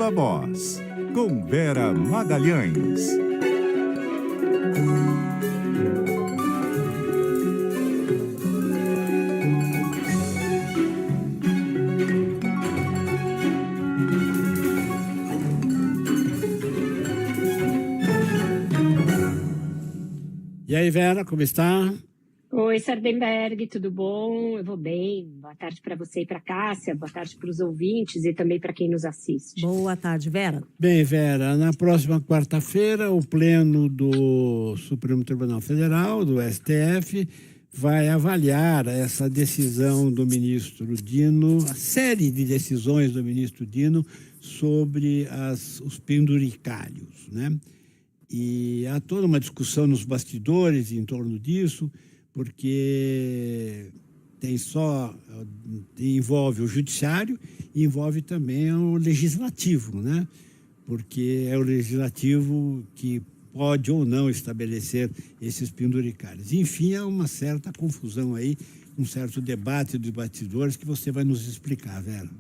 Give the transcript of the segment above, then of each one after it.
Viva Voz, com Vera Magalhães. E aí, Vera, como está? Oi, Sardenberg, tudo bom? Eu vou bem. Boa tarde para você e para Cássia, boa tarde para os ouvintes e também para quem nos assiste. Boa tarde, Vera. Bem, Vera, na próxima quarta-feira, o Pleno do Supremo Tribunal Federal, do STF, vai avaliar essa decisão do ministro Dino, a série de decisões do ministro Dino sobre os penduricalhos, né? E há toda uma discussão nos bastidores em torno disso, porque envolve o judiciário e envolve também o legislativo, né? Porque é o legislativo que pode ou não estabelecer esses penduricalhos. Enfim, há uma certa confusão aí, um certo debate dos bastidores que você vai nos explicar, Vera.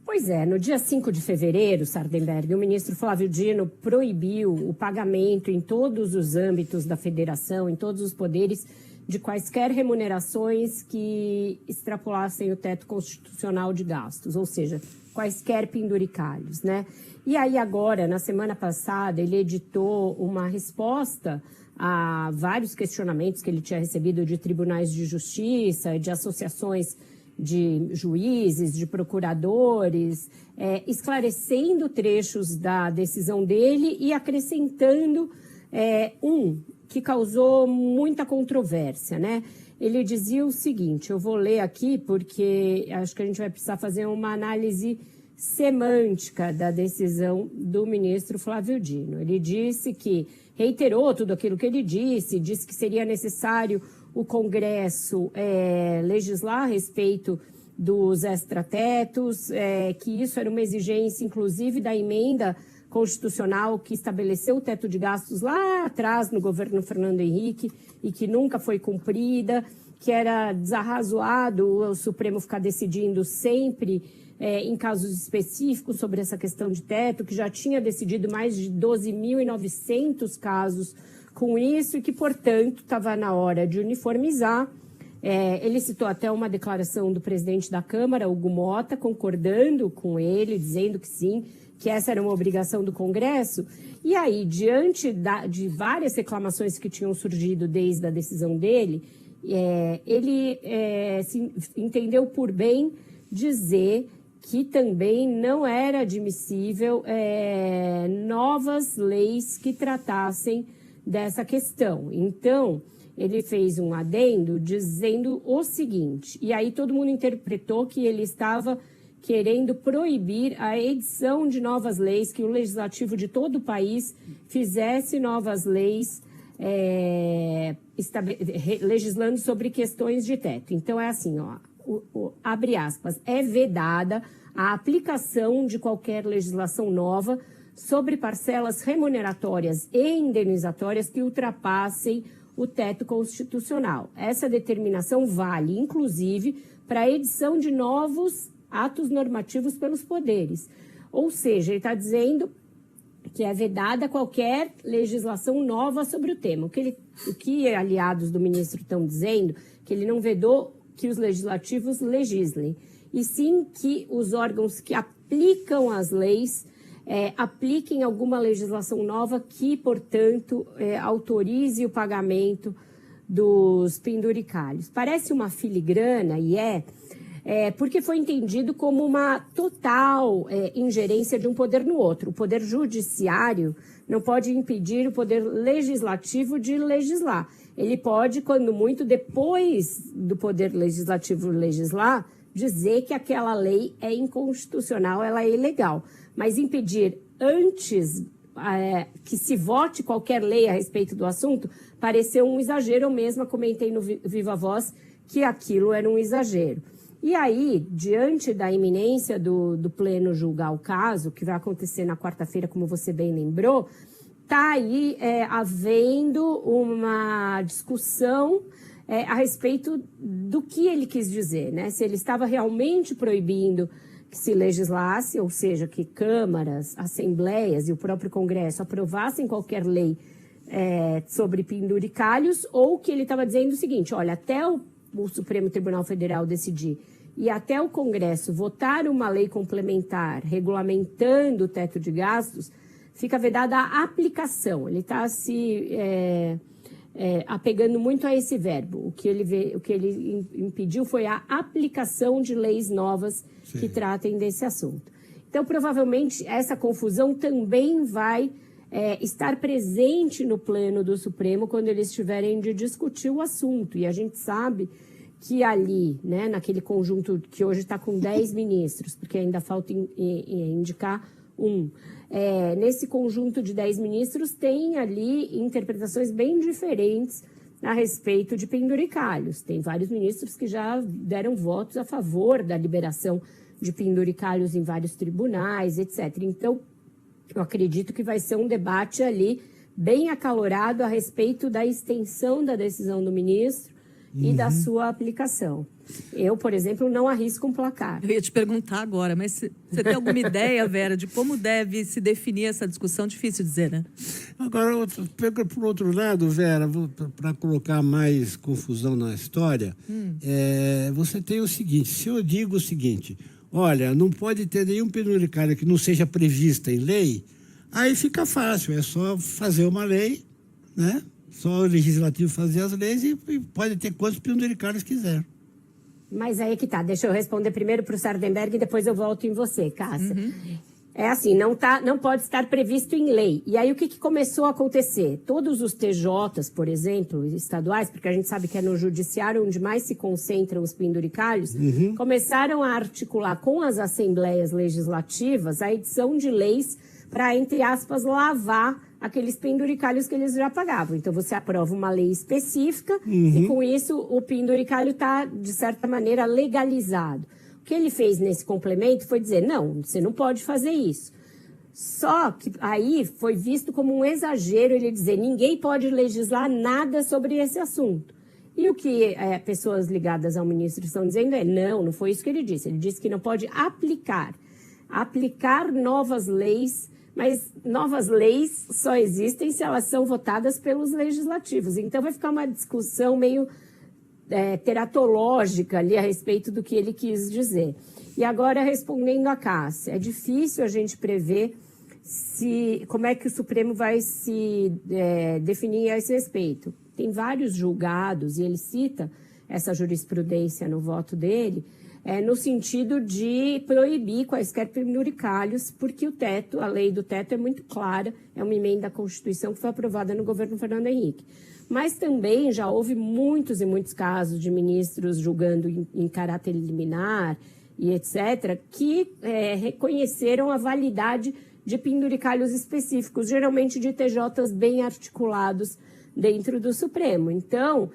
Pois é, no dia 5 de fevereiro, Sardenberg, o ministro Flávio Dino proibiu o pagamento em todos os âmbitos da federação, em todos os poderes, de quaisquer remunerações que extrapolassem o teto constitucional de gastos, ou seja, quaisquer penduricalhos, né? E aí agora, na semana passada, ele editou uma resposta a vários questionamentos que ele tinha recebido de tribunais de justiça, de associações de juízes, de procuradores, esclarecendo trechos da decisão dele e acrescentando que causou muita controvérsia, né? Ele dizia o seguinte, eu vou ler aqui porque acho que a gente vai precisar fazer uma análise semântica da decisão do ministro Flávio Dino. Ele disse que reiterou tudo aquilo que ele disse que seria necessário o Congresso legislar a respeito dos extratetos, que isso era uma exigência, inclusive, da emenda constitucional que estabeleceu o teto de gastos lá atrás no governo Fernando Henrique e que nunca foi cumprida, que era desarrazoado o Supremo ficar decidindo sempre em casos específicos sobre essa questão de teto, que já tinha decidido mais de 12.900 casos com isso e que, portanto, estava na hora de uniformizar. Ele citou até uma declaração do presidente da Câmara, Hugo Mota, concordando com ele, dizendo que sim, que essa era uma obrigação do Congresso. E aí, diante de várias reclamações que tinham surgido desde a decisão dele, ele entendeu por bem dizer que também não era admissível novas leis que tratassem dessa questão. Então, ele fez um adendo dizendo o seguinte, e aí todo mundo interpretou que ele estava querendo proibir a edição de novas leis, que o legislativo de todo o país fizesse novas leis legislando sobre questões de teto. Então, é assim, ó, abre aspas, é vedada a aplicação de qualquer legislação nova sobre parcelas remuneratórias e indenizatórias que ultrapassem o teto constitucional. Essa determinação vale, inclusive, para a edição de novos atos normativos pelos poderes. Ou seja, ele está dizendo que é vedada qualquer legislação nova sobre o tema. O que aliados do ministro estão dizendo, que ele não vedou que os legislativos legislem, e sim que os órgãos que aplicam as leis apliquem alguma legislação nova que, portanto, autorize o pagamento dos penduricalhos. Parece uma filigrana, e porque foi entendido como uma total ingerência de um poder no outro. O poder judiciário não pode impedir o poder legislativo de legislar. Ele pode, quando muito, depois do poder legislativo legislar, dizer que aquela lei é inconstitucional, ela é ilegal. Mas impedir antes que se vote qualquer lei a respeito do assunto pareceu um exagero. Eu mesma comentei no Viva Voz que aquilo era um exagero. E aí, diante da iminência do Pleno julgar o caso, que vai acontecer na quarta-feira, como você bem lembrou, está aí havendo uma discussão a respeito do que ele quis dizer, né? Se ele estava realmente proibindo que se legislasse, ou seja, que câmaras, assembleias e o próprio Congresso aprovassem qualquer lei sobre penduricalhos, ou que ele estava dizendo o seguinte, olha, até o Supremo Tribunal Federal decidir e até o Congresso votar uma lei complementar regulamentando o teto de gastos, fica vedada a aplicação. Ele está se apegando muito a esse verbo. O que ele impediu foi a aplicação de leis novas que tratem desse assunto. Então, provavelmente, essa confusão também vai estar presente no pleno do Supremo quando eles tiverem de discutir o assunto. E a gente sabe que ali, né, naquele conjunto que hoje está com 10 ministros, porque ainda falta indicar um, nesse conjunto de 10 ministros tem ali interpretações bem diferentes a respeito de penduricalhos. Tem vários ministros que já deram votos a favor da liberação de penduricalhos em vários tribunais, etc. Então, eu acredito que vai ser um debate ali bem acalorado a respeito da extensão da decisão do ministro e da sua aplicação. Eu, por exemplo, não arrisco um placar. Eu ia te perguntar agora, mas você tem alguma ideia, Vera, de como deve se definir essa discussão? Difícil dizer, né? Agora, por outro lado, Vera, para colocar mais confusão na história, você tem o seguinte, se eu digo o seguinte, olha, não pode ter nenhum penduricalho que não seja prevista em lei, aí fica fácil, é só fazer uma lei, né? Só o legislativo fazer as leis e pode ter quantos penduricalhos quiser. Mas aí que tá, deixa eu responder primeiro para o Sardenberg e depois eu volto em você, Cássia. É assim, não pode estar previsto em lei. E aí o que começou a acontecer? Todos os TJs, por exemplo, estaduais, porque a gente sabe que é no judiciário onde mais se concentram os penduricalhos, começaram a articular com as assembleias legislativas a edição de leis para, entre aspas, lavar aqueles penduricalhos que eles já pagavam. Então, você aprova uma lei específica e, com isso, o penduricalho está, de certa maneira, legalizado. O que ele fez nesse complemento foi dizer, não, você não pode fazer isso. Só que aí foi visto como um exagero ele dizer, ninguém pode legislar nada sobre esse assunto. E o que pessoas ligadas ao ministro estão dizendo não foi isso que ele disse. Ele disse que não pode aplicar novas leis, mas novas leis só existem se elas são votadas pelos legislativos. Então, vai ficar uma discussão meio teratológica ali a respeito do que ele quis dizer. E agora, respondendo a Cássia, é difícil a gente prever como é que o Supremo vai se definir a esse respeito. Tem vários julgados, e ele cita essa jurisprudência no voto dele, no sentido de proibir quaisquer penduricalhos, porque a lei do teto é muito clara, é uma emenda à Constituição que foi aprovada no governo Fernando Henrique. Mas também já houve muitos e muitos casos de ministros julgando em caráter liminar e etc., que reconheceram a validade de penduricalhos específicos, geralmente de TJs bem articulados dentro do Supremo. Então,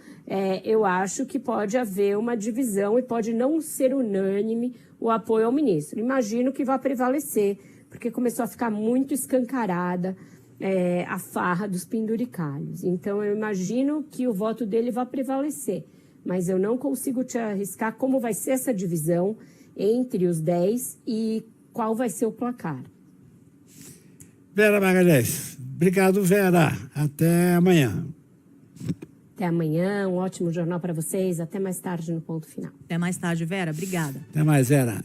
eu acho que pode haver uma divisão e pode não ser unânime o apoio ao ministro. Imagino que vai prevalecer, porque começou a ficar muito escancarada a farra dos penduricalhos. Então, eu imagino que o voto dele vai prevalecer, mas eu não consigo te arriscar como vai ser essa divisão entre os 10 e qual vai ser o placar. Vera Magalhães. Obrigado, Vera. Até amanhã. Até amanhã, um ótimo jornal para vocês. Até mais tarde no Ponto Final. Até mais tarde, Vera. Obrigada. Até mais, Vera.